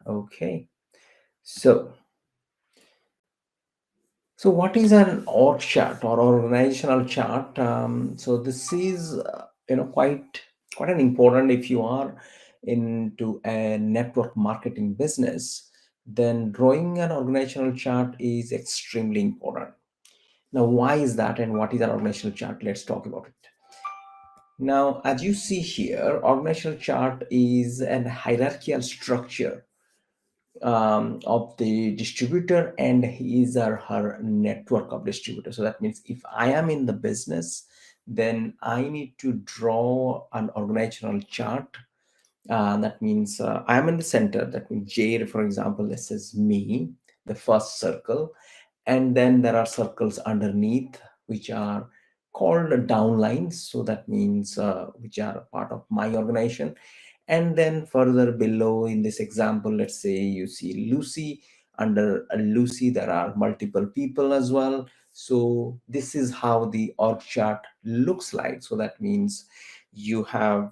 Okay. So, so what is an org chart or organizational chart? So this is quite an important if you are into a network marketing business, then drawing an organizational chart is extremely important. Now, why is that, and what is an organizational chart? Let's talk about it. Now, as you see here, organizational chart is an hierarchical structure of the distributor and his or her network of distributors. So that means if I am in the business, then I need to draw an organizational chart. That means I am in the center. That means J, for example, this is me, the first circle, and then there are circles underneath which are called downlines. So that means which are a part of my organization. And then further below in this example, let's say you see Lucy. Under Lucy there are multiple people as well. So this is how the org chart looks like. So that means you have,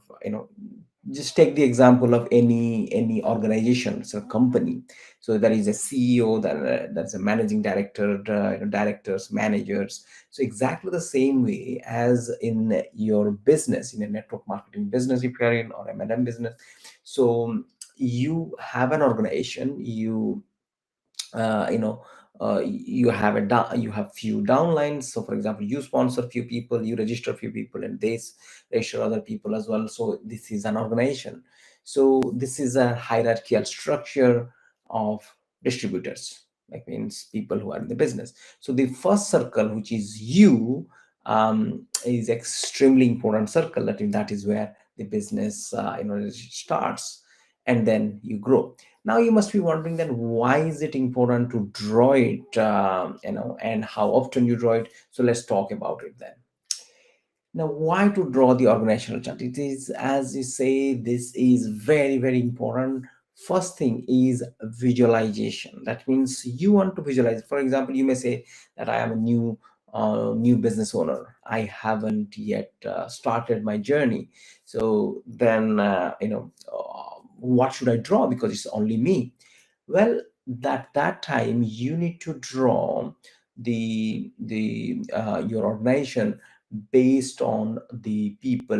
just take the example of any organization, so company. So there is a CEO, there's a managing director, directors, managers. So exactly the same way as in your business, in a network marketing business, if you're in, or M&M business. So you have an organization, uh, you know you have few downlines. So for example, you sponsor few people, you register few people, and they register other people as well. So this is an organization. So this is a hierarchical structure of distributors, like means people who are in the business. So the first circle, which is you, is extremely important circle. That is where the business starts, and then you grow. Now you must be wondering, then why is it important to draw it, and how often you draw it. So let's talk about it then. Now, why to draw the organizational chart? It is, as you say, this is very, very important. First thing is visualization. That means you want to visualize. For example, you may say that I am a new business owner. I haven't yet started my journey. So then, what should I draw? Because it's only me. Well, that time you need to draw the your organization based on the people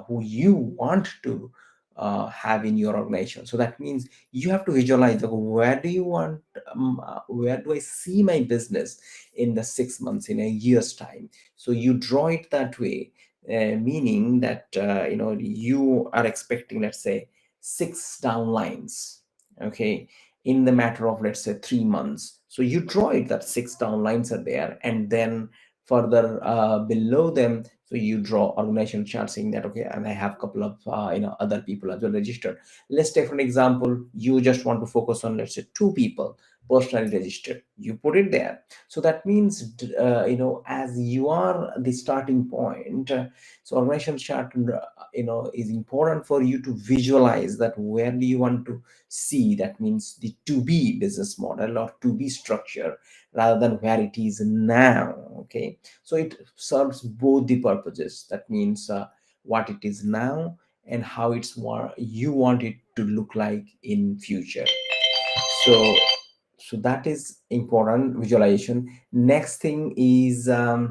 who you want to have in your organization. So that means you have to visualize, like, where do you want, where do I see my business in the 6 months, in a year's time. So you draw it that way, meaning that you are expecting, let's say, 6 downlines, okay, in the matter of, let's say, 3 months. So you draw it that 6 downlines are there, and then further below them, so you draw organizational chart saying that, okay, and I have a couple of other people as well registered. Let's take for an example, you just want to focus on, let's say, 2 people personally registered. You put it there. So that means as you are the starting point, so organizational chart is important for you to visualize that where do you want to see. That means the to be business model or to be structure, rather than where it is now. Okay, so it serves both the purposes. That means what it is now, and how you want it to look like in future. So that is important, visualization. Next thing is uh,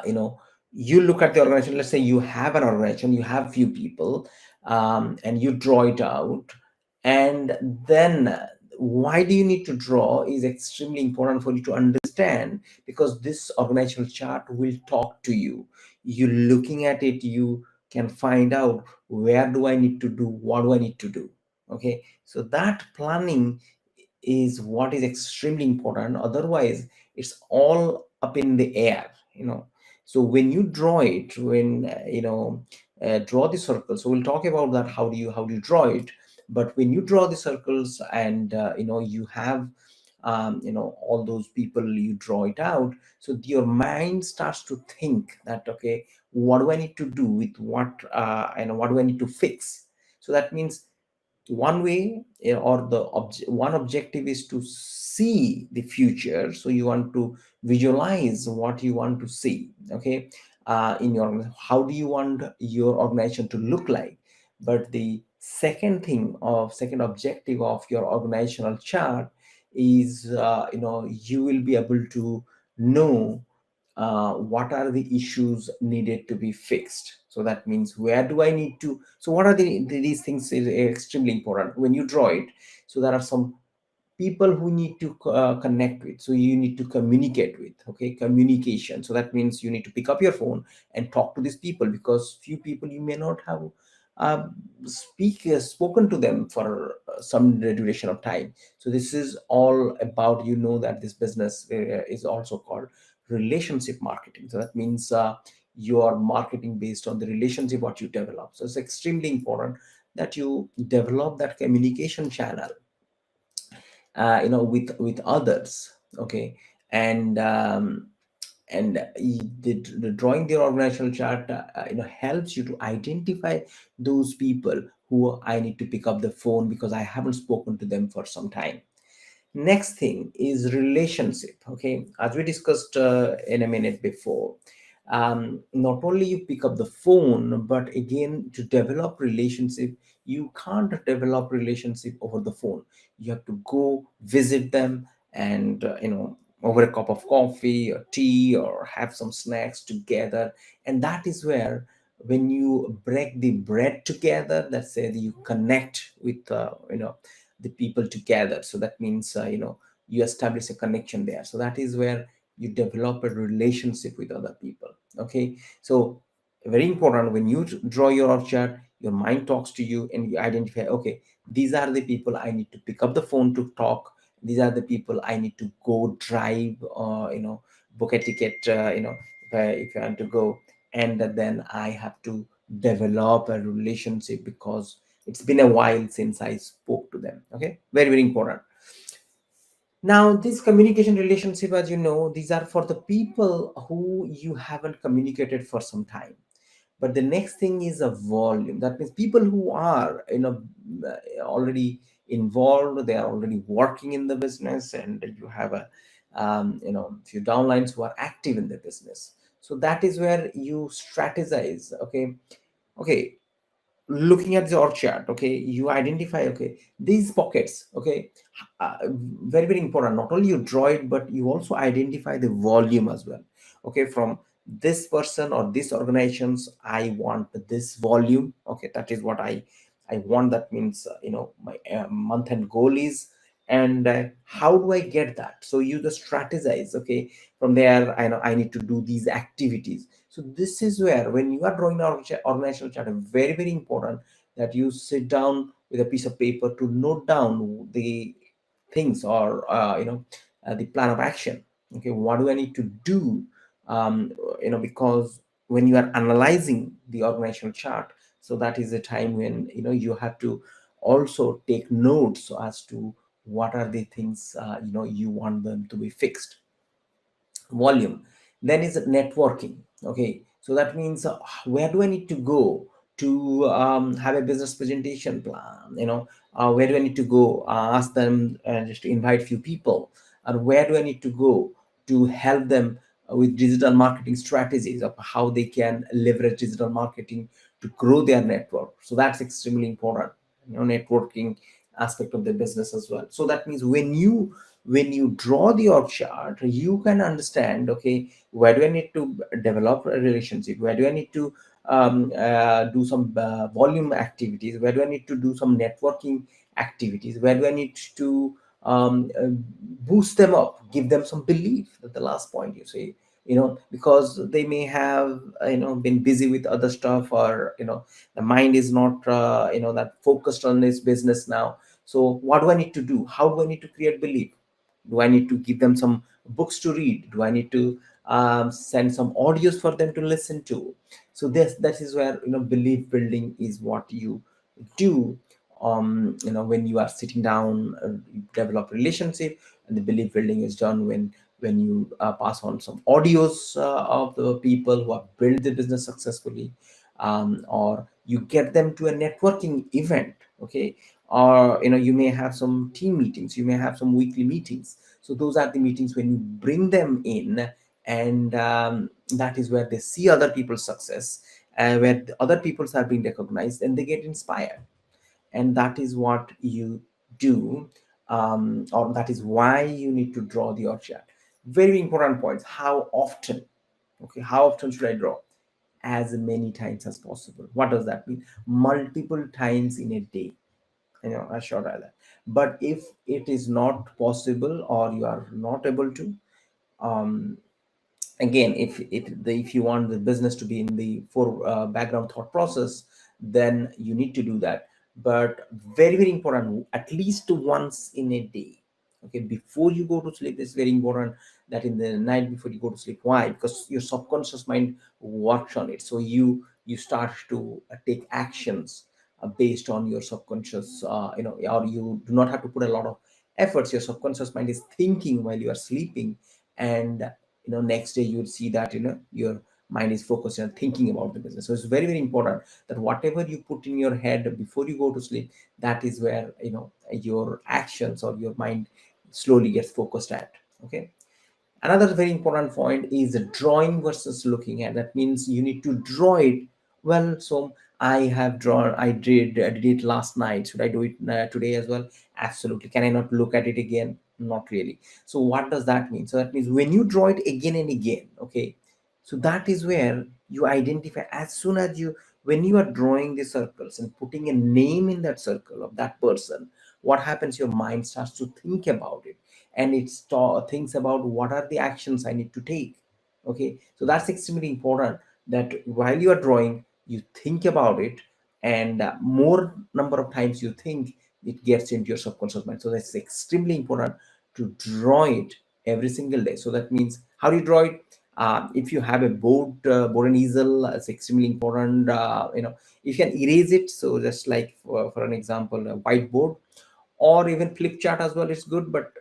you know you look at the organization. Let's say you have an organization, you have few people, and you draw it out. And then why do you need to draw is extremely important for you to understand, because this organizational chart will talk to you. You looking at it, you can find out, where do I need to do, what do I need to do. Okay, so that planning is what is extremely important. Otherwise, it's all up in the air. So when you draw it, when draw the circle. So we'll talk about that, how do you draw it. But when you draw the circles, and you have all those people, you draw it out. So your mind starts to think that, okay, what do I need to do with what, and what do I need to fix. So that means one way, or one objective is to see the future. So you want to visualize what you want to see. Okay, in your, how do you want your organization to look like. But the Second objective of your organizational chart is, you will be able to know what are the issues needed to be fixed. So that means, where do I need to, so what are these things is extremely important when you draw it. So there are some people who need to connect with, so you need to communicate with. Okay, communication, so that means you need to pick up your phone and talk to these people, because few people you may not have uh, spoken to them for some duration of time. So this is all about, that this business is also called relationship marketing. So that means you are marketing based on the relationship what you develop. So it's extremely important that you develop that communication channel, with others. Okay, and the drawing the organizational chart helps you to identify those people who I need to pick up the phone because I haven't spoken to them for some time. Next thing is relationship. Okay, as we discussed in a minute before, not only you pick up the phone, but again, to develop relationship, you can't develop relationship over the phone. You have to go visit them, and over a cup of coffee or tea, or have some snacks together. And that is where, when you break the bread together, let's say, you connect with the people together. So that means, you establish a connection there. So that is where you develop a relationship with other people. Okay, so very important, when you draw your org chart, your mind talks to you, and you identify, okay, these are the people I need to pick up the phone to talk. These are the people I need to go drive, or book a ticket, if I want to go. And then I have to develop a relationship, because it's been a while since I spoke to them. Okay, very, very important. Now, this communication relationship, as you know, these are for the people who you haven't communicated for some time. But the next thing is a volume. That means people who are already involved, they are already working in the business, and you have a few downlines who are active in the business. So that is where you strategize. Okay, okay, looking at the org chart, okay, you identify, okay, these pockets. Okay, very, very important, not only you draw it, but you also identify the volume as well. Okay, from this person or these organizations, I want this volume. Okay, that is what I want. That means, my month end goal is, and how do I get that? So you just strategize. Okay, from there, I know I need to do these activities. So this is where, when you are drawing an organizational chart, very, very important that you sit down with a piece of paper to note down the things, or the plan of action. Okay, what do I need to do? Because when you are analyzing the organizational chart, so that is the time when you have to also take notes as to what are the things you want them to be fixed. Volume. Then is networking. Okay, so that means, where do I need to go to have a business presentation plan? Where do I need to go, ask them, just to invite few people? Or where do I need to go to help them with digital marketing strategies of how they can leverage digital marketing to grow their network? So that's extremely important, networking aspect of the business as well. So that means, when you draw the org chart, you can understand, okay, where do I need to develop a relationship? Where do I need to do some volume activities? Where do I need to do some networking activities? Where do I need to boost them up, give them some belief? That the last point you say, because they may have been busy with other stuff, or the mind is not that focused on this business now. So what do I need to do? How do I need to create belief? Do I need to give them some books to read? Do I need to send some audios for them to listen to? So this that is where belief building is what you do. When you are sitting down, you develop relationship, and the belief building is done when you pass on some audios of the people who have built the business successfully, or you get them to a networking event. Okay, or you may have some team meetings, you may have some weekly meetings. So those are the meetings when you bring them in, and that is where they see other people's success, where the other people's are being recognized, and they get inspired. and that is what you do, or that is why you need to draw the org chart. Very important points. How often? Okay, how often should I draw? As many times as possible. What does that mean? Multiple times in a day. I should add that. But if it is not possible or you are not able to, um, again, if you want the business to be in the for background thought process, then you need to do that. But very very important, at least once in a day. Okay, before you go to sleep, it's very important that in the night before you go to sleep. Why? Because your subconscious mind works on it, so you start to take actions based on your subconscious, or you do not have to put a lot of efforts. Your subconscious mind is thinking while you are sleeping, and next day you would see that your mind is focused on thinking about the business. So it's very very important that whatever you put in your head before you go to sleep, that is where your actions or your mind slowly gets focused at. Okay. Another very important point is drawing versus looking at. That means you need to draw it. Well, so I have drawn, I did it last night. Should I do it today as well? Absolutely. Can I not look at it again? Not really. So what does that mean? So that means when you draw it again and again, okay, so that is where you identify. As soon as you, when you are drawing the circles and putting a name in that circle of that person, what happens? Your mind starts to think about it, and it thinks about what are the actions I need to take. Okay, so that's extremely important, that while you are drawing, you think about it, and more number of times you think, it gets into your subconscious mind. So that's extremely important to draw it every single day. So that means, how do you draw it? If you have a board and easel, it's extremely important. You can erase it. So just like for an example, a whiteboard, or even flip chart as well, it's good. But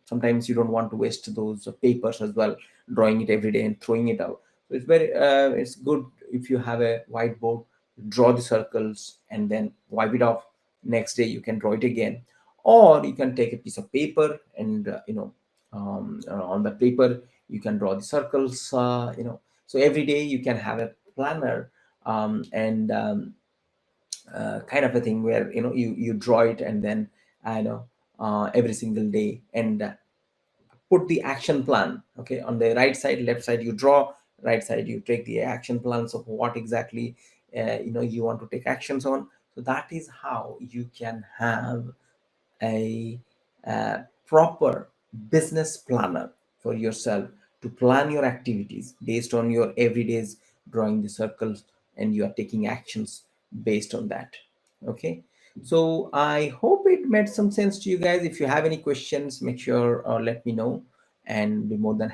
sometimes you don't want to waste those papers as well, drawing it every day and throwing it out. So it's good if you have a whiteboard, draw the circles and then wipe it off. Next day you can draw it again, or you can take a piece of paper and on the paper you can draw the circles. So every day you can have a planner, and kind of a thing where you draw it, and then every single day, and put the action plan. Okay, on the right side, left side you draw, right side you take the action plans of what exactly you want to take actions on. So that is how you can have a, proper business planner for yourself, to plan your activities based on your everyday's drawing the circles, and you are taking actions based on that. Okay, so I hope it made some sense to you guys. If you have any questions, make sure let me know, and be more than